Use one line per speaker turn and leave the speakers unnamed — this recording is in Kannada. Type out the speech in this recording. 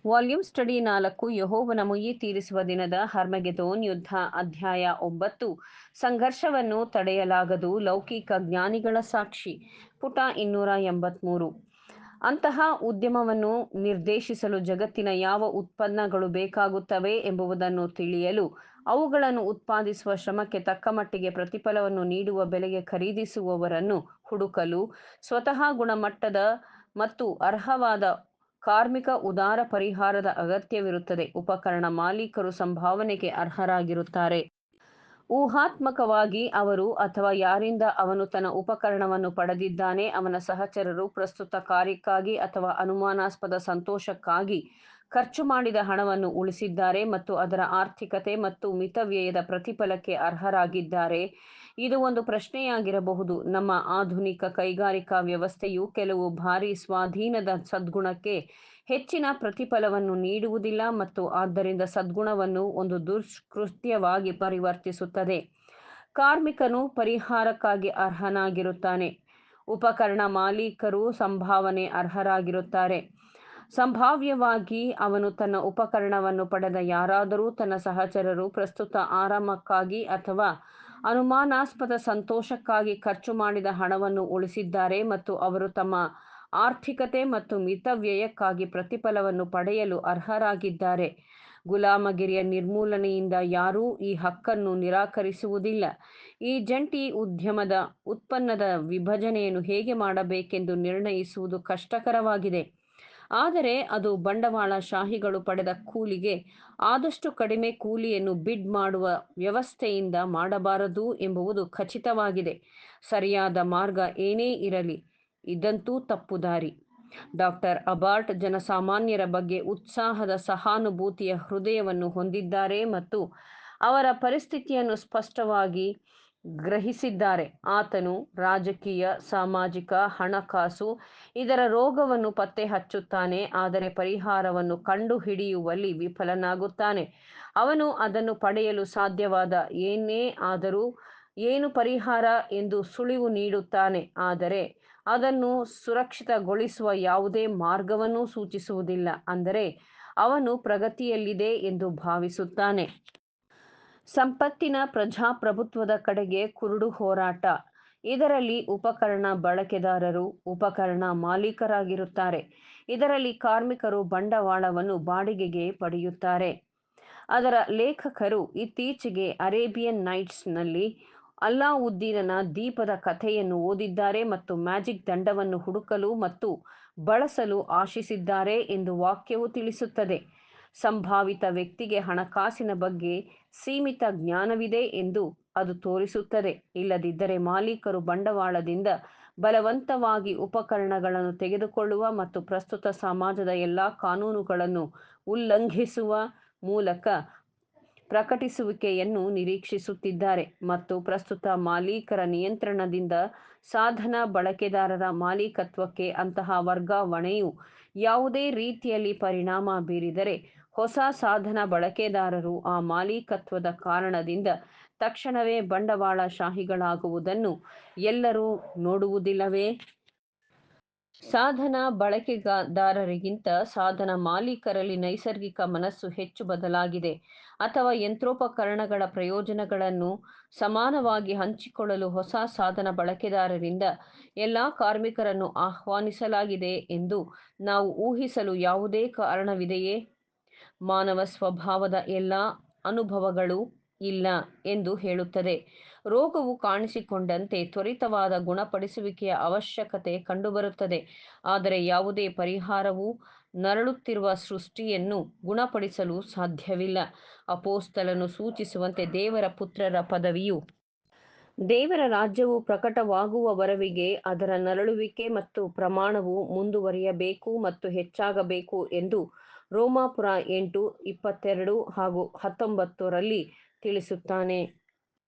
ವಾಲ್ಯೂಮ್ ಸ್ಟಡಿ 4 ಯೆಹೋವನ ಮುಯ್ಯಿ ತೀರಿಸುವ ದಿನದ ಹರ್ಮಗೆದೋನ್ ಯುದ್ಧ ಅಧ್ಯಾಯ 9 ಸಂಘರ್ಷವನ್ನು ತಡೆಯಲಾಗದು ಲೌಕಿಕ ಜ್ಞಾನಿಗಳ ಸಾಕ್ಷಿ ಪುಟ 283 ಅಂತಹ ಉದ್ಯಮವನ್ನು ನಿರ್ದೇಶಿಸಲು ಜಗತ್ತಿನ ಯಾವ ಉತ್ಪನ್ನಗಳು ಬೇಕಾಗುತ್ತವೆ ಎಂಬುದನ್ನು ತಿಳಿಯಲು ಅವುಗಳನ್ನು ಉತ್ಪಾದಿಸುವ ಶ್ರಮಕ್ಕೆ ತಕ್ಕಮಟ್ಟಿಗೆ ಪ್ರತಿಫಲವನ್ನು ನೀಡುವ ಬೆಲೆಗೆ ಖರೀದಿಸುವವರನ್ನು ಹುಡುಕಲು ಸ್ವತಃ ಗುಣಮಟ್ಟದ ಮತ್ತು ಅರ್ಹವಾದ ಕಾರ್ಮಿಕ ಉದಾರ ಪರಿಹಾರದ ಅಗತ್ಯವಿರುತ್ತದೆ. ಉಪಕರಣ ಮಾಲೀಕರು ಸಂಭಾವನೆಗೆ ಅರ್ಹರಾಗಿರುತ್ತಾರೆ. ಊಹಾತ್ಮಕವಾಗಿ ಅವರು ಅಥವಾ ಯಾರಿಂದ ಅವನು ತನ್ನ ಉಪಕರಣವನ್ನು ಪಡೆದಿದ್ದಾನೆ ಅವನ ಸಹಚರರು ಪ್ರಸ್ತುತ ಕಾರ್ಯಕ್ಕಾಗಿ ಅಥವಾ ಅನುಮಾನಾಸ್ಪದ ಸಂತೋಷಕ್ಕಾಗಿ ಖರ್ಚು ಮಾಡಿದ ಹಣವನ್ನು ಉಳಿಸಿದ್ದಾರೆ ಮತ್ತು ಅದರ ಆರ್ಥಿಕತೆ ಮತ್ತು ಮಿತವ್ಯಯದ ಪ್ರತಿಫಲಕ್ಕೆ ಅರ್ಹರಾಗಿದ್ದಾರೆ. ಇದು ಒಂದು ಪ್ರಶ್ನೆಯಾಗಿರಬಹುದು. ನಮ್ಮ ಆಧುನಿಕ ಕೈಗಾರಿಕಾ ವ್ಯವಸ್ಥೆಯು ಕೆಲವು ಭಾರಿ ಸ್ವಾಧೀನದ ಸದ್ಗುಣಕ್ಕೆ ಹೆಚ್ಚಿನ ಪ್ರತಿಫಲವನ್ನು ನೀಡುವುದಿಲ್ಲ ಮತ್ತು ಆದ್ದರಿಂದ ಸದ್ಗುಣವನ್ನು ಒಂದು ದುಷ್ಕೃತ್ಯವಾಗಿ ಪರಿವರ್ತಿಸುತ್ತದೆ. ಕಾರ್ಮಿಕನು ಪರಿಹಾರಕ್ಕಾಗಿ ಅರ್ಹನಾಗಿರುತ್ತಾನೆ. ಉಪಕರಣ ಮಾಲೀಕರು ಸಂಭಾವನೆ ಅರ್ಹರಾಗಿರುತ್ತಾರೆ. ಸಂಭಾವ್ಯವಾಗಿ ಅವನು ತನ್ನ ಉಪಕರಣವನ್ನು ಪಡೆದ ಯಾರಾದರೂ ತನ್ನ ಸಹಚರರು ಪ್ರಸ್ತುತ ಆರಾಮಕ್ಕಾಗಿ ಅಥವಾ ಅನುಮಾನಾಸ್ಪದ ಸಂತೋಷಕ್ಕಾಗಿ ಖರ್ಚು ಮಾಡಿದ ಹಣವನ್ನು ಉಳಿಸಿದ್ದಾರೆ ಮತ್ತು ಅವರು ತಮ್ಮ ಆರ್ಥಿಕತೆ ಮತ್ತು ಮಿತವ್ಯಯಕ್ಕಾಗಿ ಪ್ರತಿಫಲವನ್ನು ಪಡೆಯಲು ಅರ್ಹರಾಗಿದ್ದಾರೆ. ಗುಲಾಮಗಿರಿಯ ನಿರ್ಮೂಲನೆಯಿಂದ ಯಾರೂ ಈ ಹಕ್ಕನ್ನು ನಿರಾಕರಿಸುವುದಿಲ್ಲ. ಈ ಜಂಟಿ ಉದ್ಯಮದ ಉತ್ಪನ್ನದ ವಿಭಜನೆಯನ್ನು ಹೇಗೆ ಮಾಡಬೇಕೆಂದು ನಿರ್ಣಯಿಸುವುದು ಕಷ್ಟಕರವಾಗಿದೆ. ಆದರೆ ಅದು ಬಂಡವಾಳಶಾಹಿಗಳು ಪಡೆದ ಕೂಲಿಗೆ ಆದಷ್ಟು ಕಡಿಮೆ ಕೂಲಿಯನ್ನು ಬಿಡ್ ಮಾಡುವ ವ್ಯವಸ್ಥೆಯಿಂದ ಮಾಡಬಾರದು ಎಂಬುದು ಖಚಿತವಾಗಿದೆ. ಸರಿಯಾದ ಮಾರ್ಗ ಏನೇ ಇರಲಿ, ಇದಂತೂ ತಪ್ಪುದಾರಿ. ಡಾಕ್ಟರ್ ಅಬಾರ್ಟ್ ಜನಸಾಮಾನ್ಯರ ಬಗ್ಗೆ ಉತ್ಸಾಹದ ಸಹಾನುಭೂತಿಯ ಹೃದಯವನ್ನು ಹೊಂದಿದ್ದಾರೆ ಮತ್ತು ಅವರ ಪರಿಸ್ಥಿತಿಯನ್ನು ಸ್ಪಷ್ಟವಾಗಿ ಗ್ರಹಿಸಿದ್ದಾರೆ. ಆತನು ರಾಜಕೀಯ, ಸಾಮಾಜಿಕ, ಹಣಕಾಸು ಇದರ ರೋಗವನ್ನು ಪತ್ತೆ ಹಚ್ಚುತ್ತಾನೆ, ಆದರೆ ಪರಿಹಾರವನ್ನು ಕಂಡುಹಿಡಿಯುವಲ್ಲಿ ವಿಫಲನಾಗುತ್ತಾನೆ. ಅವನು ಅದನ್ನು ಪಡೆಯಲು ಸಾಧ್ಯವಾದ ಏನೇ ಆದರೂ ಏನು ಪರಿಹಾರ ಎಂದು ಸುಳಿವು ನೀಡುತ್ತಾನೆ, ಆದರೆ ಅದನ್ನು ಸುರಕ್ಷಿತಗೊಳಿಸುವ ಯಾವುದೇ ಮಾರ್ಗವನ್ನು ಸೂಚಿಸುವುದಿಲ್ಲ. ಅಂದರೆ ಅವನು ಪ್ರಗತಿಯಲ್ಲಿದೆ ಎಂದು ಭಾವಿಸುತ್ತಾನೆ. ಸಂಪತ್ತಿನ ಪ್ರಜಾಪ್ರಭುತ್ವದ ಕಡೆಗೆ ಕುರುಡು ಹೋರಾಟ. ಇದರಲ್ಲಿ ಉಪಕರಣ ಬಳಕೆದಾರರು ಉಪಕರಣ ಮಾಲೀಕರಾಗಿರುತ್ತಾರೆ. ಇದರಲ್ಲಿ ಕಾರ್ಮಿಕರು ಬಂಡವಾಳವನ್ನು ಬಾಡಿಗೆಗೆ ಪಡೆಯುತ್ತಾರೆ. ಅದರ ಲೇಖಕರು ಇತ್ತೀಚೆಗೆ ಅರೇಬಿಯನ್ ನೈಟ್ಸ್ನಲ್ಲಿ ಅಲ್ಲಾವುದ್ದೀನನ ದೀಪದ ಕಥೆಯನ್ನು ಓದಿದ್ದಾರೆ ಮತ್ತು ಮ್ಯಾಜಿಕ್ ದಂಡವನ್ನು ಹುಡುಕಲು ಮತ್ತು ಬಳಸಲು ಆಶಿಸಿದ್ದಾರೆ ಎಂದು ವಾಕ್ಯವು ತಿಳಿಸುತ್ತದೆ. ಸಂಭಾವಿತ ವ್ಯಕ್ತಿಗೆ ಹಣಕಾಸಿನ ಬಗ್ಗೆ ಸೀಮಿತ ಜ್ಞಾನವಿದೆ ಎಂದು ಅದು ತೋರಿಸುತ್ತದೆ. ಇಲ್ಲದಿದ್ದರೆ ಮಾಲೀಕರು ಬಂಡವಾಳದಿಂದ ಬಲವಂತವಾಗಿ ಉಪಕರಣಗಳನ್ನು ತೆಗೆದುಕೊಳ್ಳುವ ಮತ್ತು ಪ್ರಸ್ತುತ ಸಮಾಜದ ಎಲ್ಲ ಕಾನೂನುಗಳನ್ನು ಉಲ್ಲಂಘಿಸುವ ಮೂಲಕ ಪ್ರಕಟಿಸುವಿಕೆಯನ್ನು ನಿರೀಕ್ಷಿಸುತ್ತಿದ್ದಾರೆ. ಮತ್ತು ಪ್ರಸ್ತುತ ಮಾಲೀಕರ ನಿಯಂತ್ರಣದಿಂದ ಸಾಧನ ಬಳಕೆದಾರರ ಮಾಲೀಕತ್ವಕ್ಕೆ ಅಂತಹ ವರ್ಗಾವಣೆಯು ಯಾವುದೇ ರೀತಿಯಲ್ಲಿ ಪರಿಣಾಮ ಬೀರಿದರೆ ಹೊಸ ಸಾಧನ ಬಳಕೆದಾರರು ಆ ಮಾಲೀಕತ್ವದ ಕಾರಣದಿಂದ ತಕ್ಷಣವೇ ಬಂಡವಾಳಶಾಹಿಗಳಾಗುವುದನ್ನು ಎಲ್ಲರೂ ನೋಡುವುದಿಲ್ಲವೇ? ಸಾಧನ ಬಳಕೆದಾರರಿಗಿಂತ ಸಾಧನ ಮಾಲೀಕರಲ್ಲಿ ನೈಸರ್ಗಿಕ ಮನಸ್ಸು ಹೆಚ್ಚು ಬದಲಾಗಿದೆ, ಅಥವಾ ಯಂತ್ರೋಪಕರಣಗಳ ಪ್ರಯೋಜನಗಳನ್ನು ಸಮಾನವಾಗಿ ಹಂಚಿಕೊಳ್ಳಲು ಹೊಸ ಸಾಧನ ಬಳಕೆದಾರರಿಂದ ಎಲ್ಲ ಕಾರ್ಮಿಕರನ್ನು ಆಹ್ವಾನಿಸಲಾಗಿದೆ ಎಂದು ನಾವು ಊಹಿಸಲು ಯಾವುದೇ ಕಾರಣವಿದೆಯೇ? ಮಾನವ ಸ್ವಭಾವದ ಎಲ್ಲ ಅನುಭವಗಳು ಇಲ್ಲ ಎಂದು ಹೇಳುತ್ತದೆ. ರೋಗವು ಕಾಣಿಸಿಕೊಂಡಂತೆ ತ್ವರಿತವಾದ ಗುಣಪಡಿಸುವಿಕೆಯ ಅವಶ್ಯಕತೆ ಕಂಡುಬರುತ್ತದೆ, ಆದರೆ ಯಾವುದೇ ಪರಿಹಾರವು ನರಳುತ್ತಿರುವ ಸೃಷ್ಟಿಯನ್ನು ಗುಣಪಡಿಸಲು ಸಾಧ್ಯವಿಲ್ಲ. ಅಪೊಸ್ತಲನು ಸೂಚಿಸುವಂತೆ ದೇವರ ಪುತ್ರರ ಪದವಿಯು ದೇವರ ರಾಜ್ಯವು ಪ್ರಕಟವಾಗುವವರೆಗೆ ಅದರ ನರಳುವಿಕೆ ಮತ್ತು ಪ್ರಮಾಣವು ಮುಂದುವರಿಯಬೇಕು ಮತ್ತು ಹೆಚ್ಚಾಗಬೇಕು ಎಂದು ರೋಮಾಪುರ 8:22 ಹಾಗೂ 19 ರಲ್ಲಿ ತಿಳಿಸುತ್ತಾನೆ.